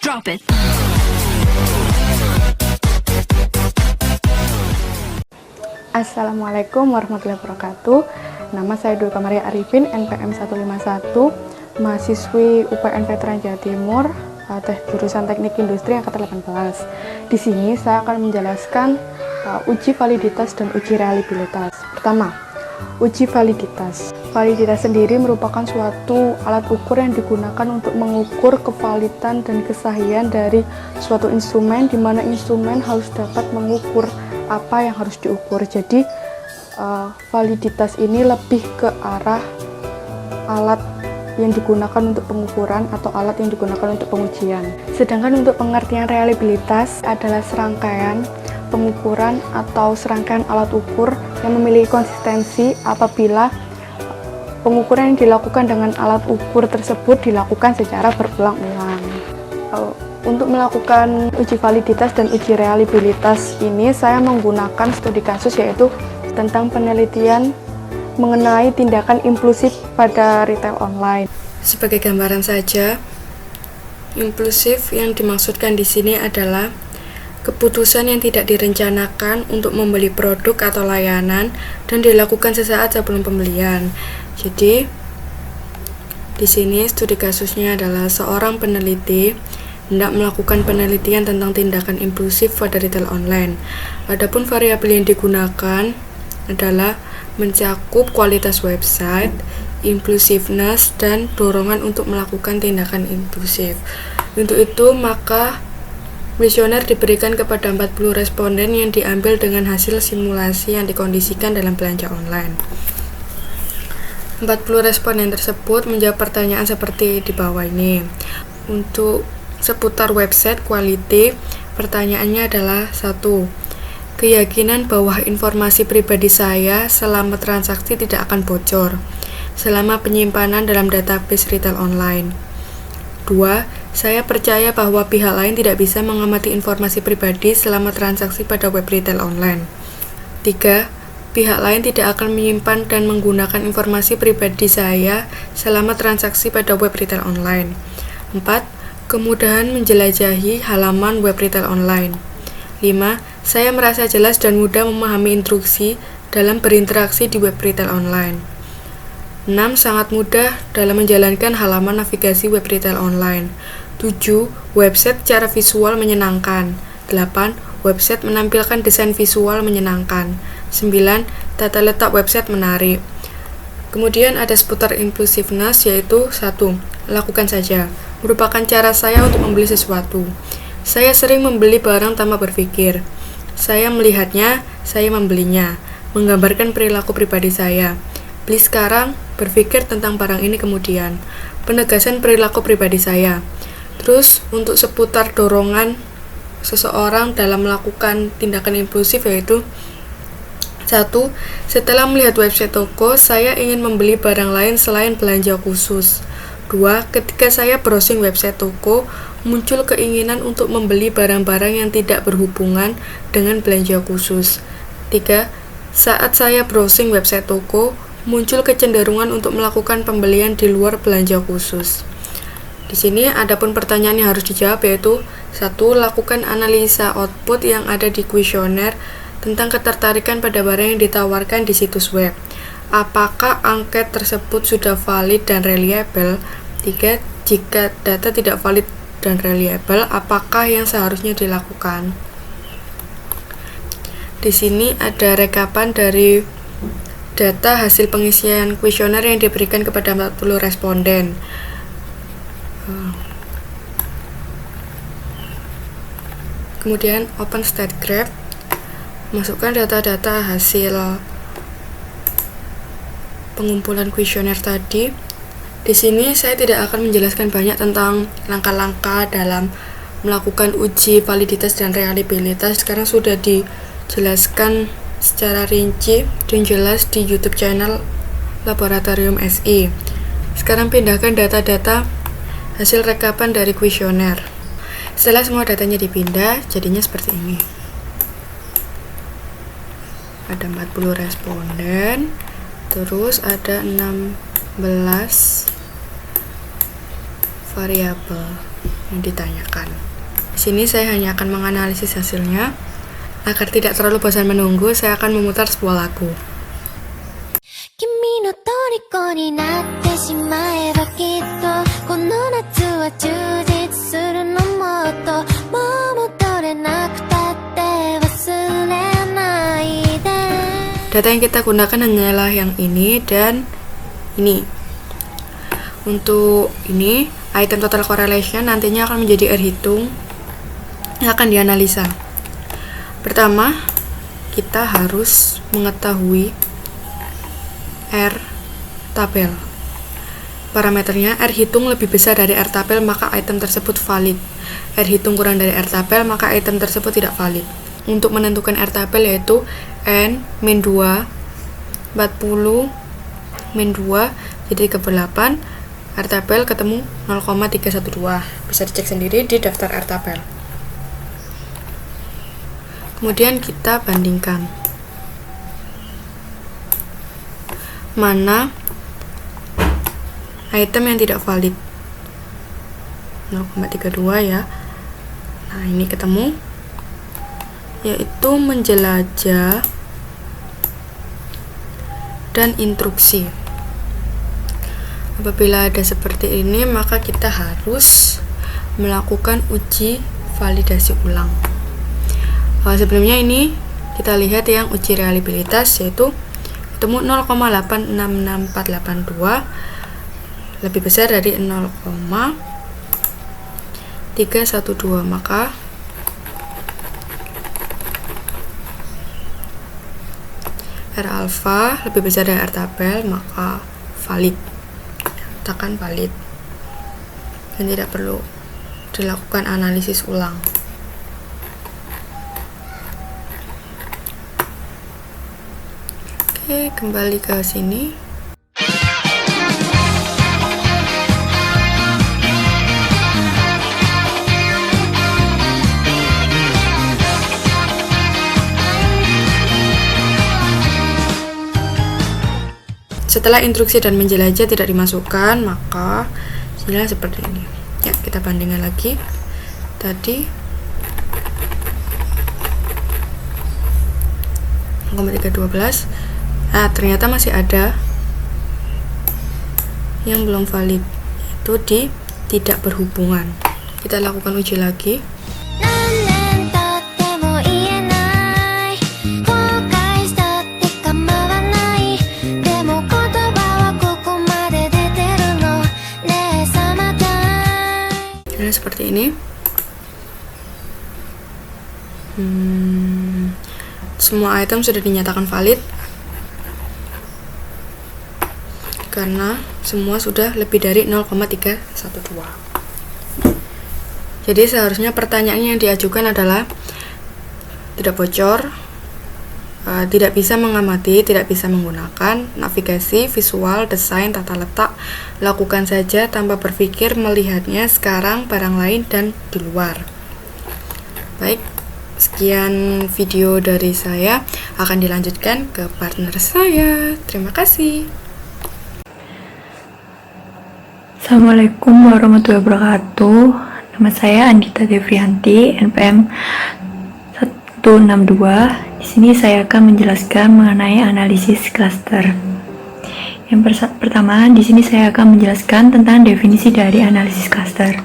Drop it. Assalamualaikum warahmatullahi wabarakatuh. Nama saya Dulka Maria Arifin, NPM 151, mahasiswi UPN Veteran Jawa Timur, jurusan Teknik Industri angkatan 18. Di sini saya akan menjelaskan uji validitas dan uji reliabilitas. Pertama, uji validitas. Validitas sendiri merupakan suatu alat ukur yang digunakan untuk mengukur kevalidan dan kesahihan dari suatu instrumen, di mana instrumen harus dapat mengukur apa yang harus diukur. Jadi validitas ini lebih ke arah alat yang digunakan untuk pengukuran atau alat yang digunakan untuk pengujian. Sedangkan untuk pengertian reliabilitas adalah serangkaian pengukuran atau serangkaian alat ukur yang memiliki konsistensi apabila pengukuran yang dilakukan dengan alat ukur tersebut dilakukan secara berulang-ulang. Untuk melakukan uji validitas dan uji reliabilitas ini, saya menggunakan studi kasus yaitu tentang penelitian mengenai tindakan impulsif pada retail online. Sebagai gambaran saja, impulsif yang dimaksudkan di sini adalah keputusan yang tidak direncanakan untuk membeli produk atau layanan dan dilakukan sesaat sebelum pembelian. Jadi, di sini studi kasusnya adalah seorang peneliti hendak melakukan penelitian tentang tindakan impulsif pada retail online. Adapun variabel yang digunakan adalah mencakup kualitas website, impulsiveness, dan dorongan untuk melakukan tindakan impulsif. Untuk itu, maka kuesioner diberikan kepada 40 responden yang diambil dengan hasil simulasi yang dikondisikan dalam belanja online. 40 responden tersebut menjawab pertanyaan seperti di bawah ini. Untuk seputar website quality, pertanyaannya adalah 1. Keyakinan bahwa informasi pribadi saya selama transaksi tidak akan bocor selama penyimpanan dalam database retail online. 2. Saya percaya bahwa pihak lain tidak bisa mengamati informasi pribadi selama transaksi pada web retail online. 3. Pihak lain tidak akan menyimpan dan menggunakan informasi pribadi saya selama transaksi pada web retail online. 4. Kemudahan menjelajahi halaman web retail online. 5. Saya merasa jelas dan mudah memahami instruksi dalam berinteraksi di web retail online. 6. Sangat mudah dalam menjalankan halaman navigasi web retail online. 7. Website secara visual menyenangkan. 8. Website menampilkan desain visual menyenangkan. 9. Tata letak website menarik. Kemudian ada seputar impulsiveness, yaitu 1. Lakukan saja. Merupakan cara saya untuk membeli sesuatu. Saya sering membeli barang tanpa berpikir. Saya melihatnya, saya membelinya. Menggambarkan perilaku pribadi saya. Beli sekarang, berpikir tentang barang ini kemudian. Penegasan perilaku pribadi saya. Terus, untuk seputar dorongan seseorang dalam melakukan tindakan impulsif, yaitu 1. Setelah melihat website toko, saya ingin membeli barang lain selain belanja khusus. 2. Ketika saya browsing website toko, muncul keinginan untuk membeli barang-barang yang tidak berhubungan dengan belanja khusus. 3. Saat saya browsing website toko, muncul kecenderungan untuk melakukan pembelian di luar belanja khusus. Di sini adapun pertanyaan yang harus dijawab, yaitu 1. Lakukan analisa output yang ada di kuesioner tentang ketertarikan pada barang yang ditawarkan di situs web. Apakah angket tersebut sudah valid dan reliable? 3. Jika data tidak valid dan reliable, apakah yang seharusnya dilakukan? Di sini ada rekapan dari data hasil pengisian kuesioner yang diberikan kepada 40 responden. Kemudian open state graph, masukkan data-data hasil pengumpulan kuesioner tadi. Di sini saya tidak akan menjelaskan banyak tentang langkah-langkah dalam melakukan uji validitas dan reliabilitas, karena sudah dijelaskan secara rinci dan jelas di YouTube channel Laboratorium SI. Sekarang pindahkan data-data hasil rekapan dari kuesioner. Setelah semua datanya dipindah, jadinya seperti ini. Ada 40 responden, terus ada 16 variabel. yang ditanyakan. Di sini saya hanya akan menganalisis hasilnya. Agar tidak terlalu bosan menunggu, saya akan memutar sebuah lagu. Data yang kita gunakan hanyalah yang ini dan ini. Untuk ini, item total correlation nantinya akan menjadi R hitung yang akan dianalisa. Pertama, kita harus mengetahui R tabel. Parameternya R hitung lebih besar dari R tabel, maka item tersebut valid. R hitung kurang dari R tabel, maka item tersebut tidak valid. Untuk menentukan R tabel yaitu N min 2 40 min 2 jadi 38. R tabel ketemu 0,312. Bisa dicek sendiri di daftar R tabel. Kemudian kita bandingkan mana item yang tidak valid. 0,32 ya. Nah, ini ketemu, yaitu menjelajah dan instruksi. Apabila ada seperti ini, maka kita harus melakukan uji validasi ulang. Sebelumnya ini kita lihat yang uji reliabilitas, yaitu ketemu 0,866482 lebih besar dari 0,312, maka R alpha lebih besar dari R tabel, maka valid. Katakan valid dan tidak perlu dilakukan analisis ulang. Oke, kembali ke sini. Setelah instruksi dan menjelajah tidak dimasukkan, maka hasilnya seperti ini. Ya, kita bandingkan lagi. Tadi 0,312. Nah, ternyata masih ada yang belum valid, yaitu di tidak berhubungan. Kita lakukan uji lagi. Nah, seperti ini. Semua item sudah dinyatakan valid karena semua sudah lebih dari 0,312. Jadi seharusnya pertanyaan yang diajukan adalah tidak bocor, tidak bisa mengamati, tidak bisa menggunakan, navigasi, visual, desain, tata letak, lakukan saja tanpa berpikir, melihatnya sekarang, barang lain, dan di luar. Baik, sekian video dari saya, akan dilanjutkan ke partner saya. Terima kasih. Assalamualaikum warahmatullahi wabarakatuh. Nama saya Andita Devrianti, NPM 162. Di sini saya akan menjelaskan mengenai analisis cluster. Yang pertama, di sini saya akan menjelaskan tentang definisi dari analisis cluster.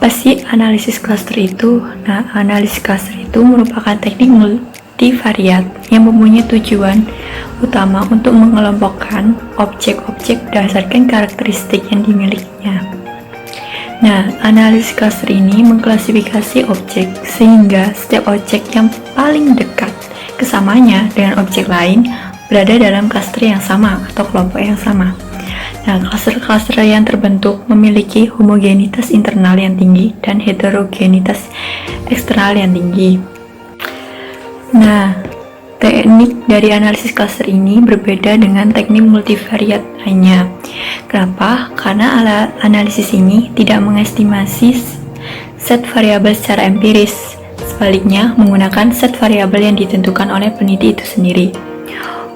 Apa sih analisis cluster itu? Nah, analisis cluster itu merupakan teknik multivariat yang mempunyai tujuan utama untuk mengelompokkan objek-objek berdasarkan karakteristik yang dimilikinya. Nah, analisis cluster ini mengklasifikasi objek sehingga setiap objek yang paling dekat kesamanya dengan objek lain berada dalam cluster yang sama atau kelompok yang sama. Nah, cluster-cluster yang terbentuk memiliki homogenitas internal yang tinggi dan heterogenitas eksternal yang tinggi. Nah, teknik dari analisis cluster ini berbeda dengan teknik multivariat lainnya. Kenapa? Karena analisis ini tidak mengestimasi set variabel secara empiris. Sebaliknya, menggunakan set variabel yang ditentukan oleh peneliti itu sendiri.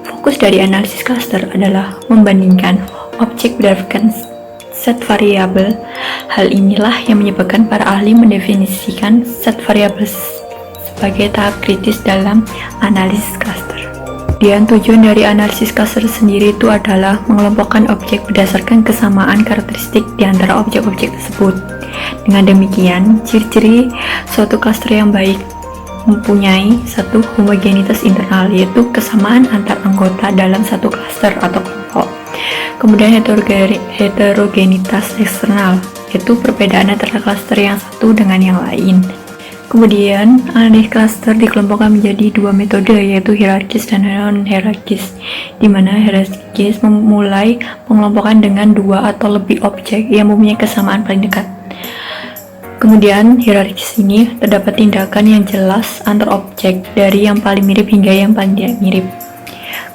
Fokus dari analisis cluster adalah membandingkan objek berdasarkan set variabel. Hal inilah yang menyebabkan para ahli mendefinisikan set variabel sebagai tahap kritis dalam analisis cluster. Dan tujuan dari analisis cluster sendiri itu adalah mengelompokkan objek berdasarkan kesamaan karakteristik di antara objek-objek tersebut. Dengan demikian, ciri-ciri suatu cluster yang baik mempunyai satu homogenitas internal, yaitu kesamaan antar anggota dalam satu cluster atau kelompok. Kemudian heterogenitas eksternal, yaitu perbedaan antara cluster yang satu dengan yang lain. Kemudian, analisis cluster dikelompokkan menjadi dua metode, yaitu hierarkis dan non-hierarkis, di mana hierarkis memulai pengelompokan dengan dua atau lebih objek yang mempunyai kesamaan paling dekat. Kemudian, hierarkis ini terdapat tindakan yang jelas antar objek dari yang paling mirip hingga yang paling tidak mirip.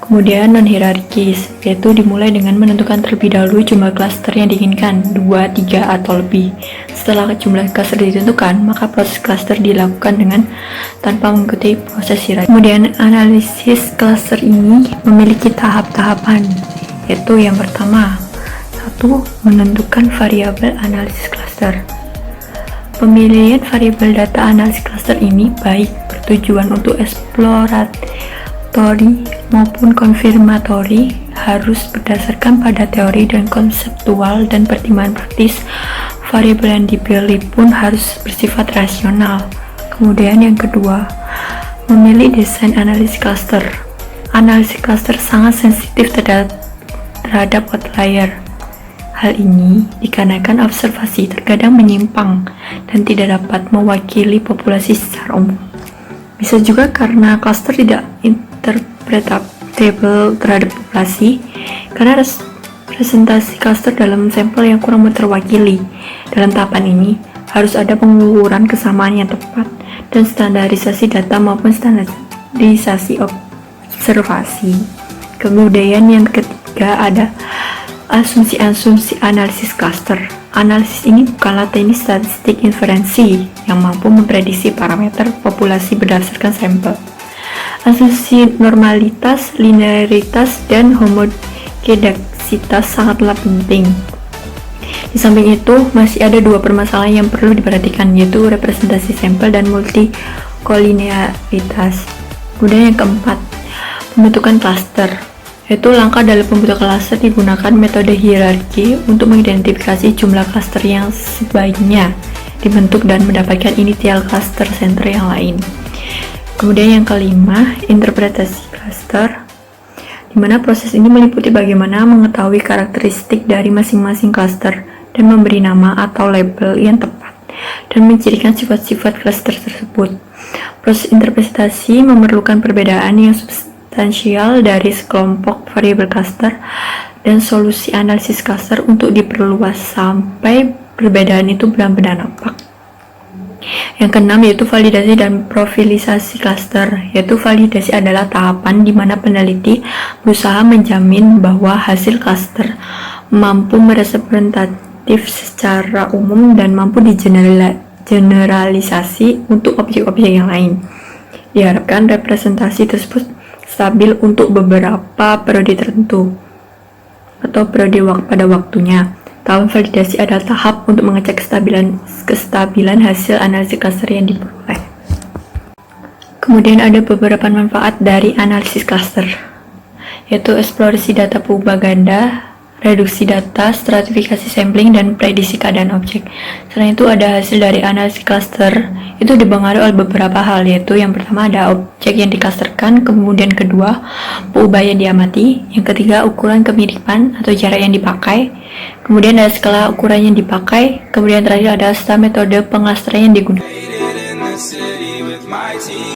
Kemudian, non-hierarkis, yaitu dimulai dengan menentukan terlebih dahulu jumlah cluster yang diinginkan, 2, 3, atau lebih. Setelah jumlah cluster ditentukan, maka proses cluster dilakukan dengan tanpa mengikuti proses hierarkis. Kemudian, analisis cluster ini memiliki tahap-tahapan, yaitu yang pertama, 1. Menentukan variabel analisis cluster. Pemilihan variabel data analisis cluster ini baik bertujuan untuk eksploratory maupun konfirmatori, harus berdasarkan pada teori dan konseptual, dan pertimbangan praktis. Variabel yang dipilih pun harus bersifat rasional. Kemudian yang kedua, memilih desain analisis cluster. Analisis cluster sangat sensitif terhadap outlier. Hal ini dikarenakan observasi terkadang menyimpang dan tidak dapat mewakili populasi secara umum. Bisa juga karena cluster tidak interpretable terhadap populasi, karena presentasi cluster dalam sampel yang kurang terwakili. Dalam tahapan ini, harus ada pengukuran kesamaan yang tepat dan standarisasi data maupun standarisasi observasi. Kemudian yang ketiga ada asumsi-asumsi analisis cluster. Analisis ini bukanlah teknik statistik inferensi yang mampu memprediksi parameter populasi berdasarkan sampel. Asumsi normalitas, linearitas, dan homogeneisitas sangatlah penting. Di samping itu, masih ada dua permasalahan yang perlu diperhatikan, yaitu representasi sampel dan multikolinearitas. Kemudian yang keempat, pembentukan cluster. Yaitu langkah dalam pembentukan cluster digunakan metode hierarki untuk mengidentifikasi jumlah cluster yang sebaiknya dibentuk dan mendapatkan initial cluster center yang lain. Kemudian yang kelima, interpretasi cluster, di mana proses ini meliputi bagaimana mengetahui karakteristik dari masing-masing cluster dan memberi nama atau label yang tepat dan mencirikan sifat-sifat cluster tersebut. Proses interpretasi memerlukan perbedaan yang substansial dari sekelompok variabel cluster dan solusi analisis cluster untuk diperluas sampai perbedaan itu benar-benar nampak. Yang keenam yaitu validasi dan profilisasi cluster, yaitu validasi adalah tahapan di mana peneliti berusaha menjamin bahwa hasil cluster mampu merepresentatif secara umum dan mampu digeneralisasi untuk objek-objek yang lain. Diharapkan representasi tersebut stabil untuk beberapa periode tertentu atau periode pada waktunya. Tahap validasi adalah tahap untuk mengecek kestabilan hasil analisis cluster yang diperoleh. Kemudian ada beberapa manfaat dari analisis cluster, yaitu eksplorasi data propaganda, reduksi data, stratifikasi sampling, dan prediksi keadaan objek. Selain itu ada hasil dari analisis cluster itu dipengaruhi oleh beberapa hal, yaitu yang pertama ada objek yang diklusterkan, kemudian kedua perubahan yang diamati, yang ketiga ukuran kemiripan atau jarak yang dipakai, kemudian ada skala ukuran yang dipakai, kemudian terakhir ada metode pengklasteran yang digunakan.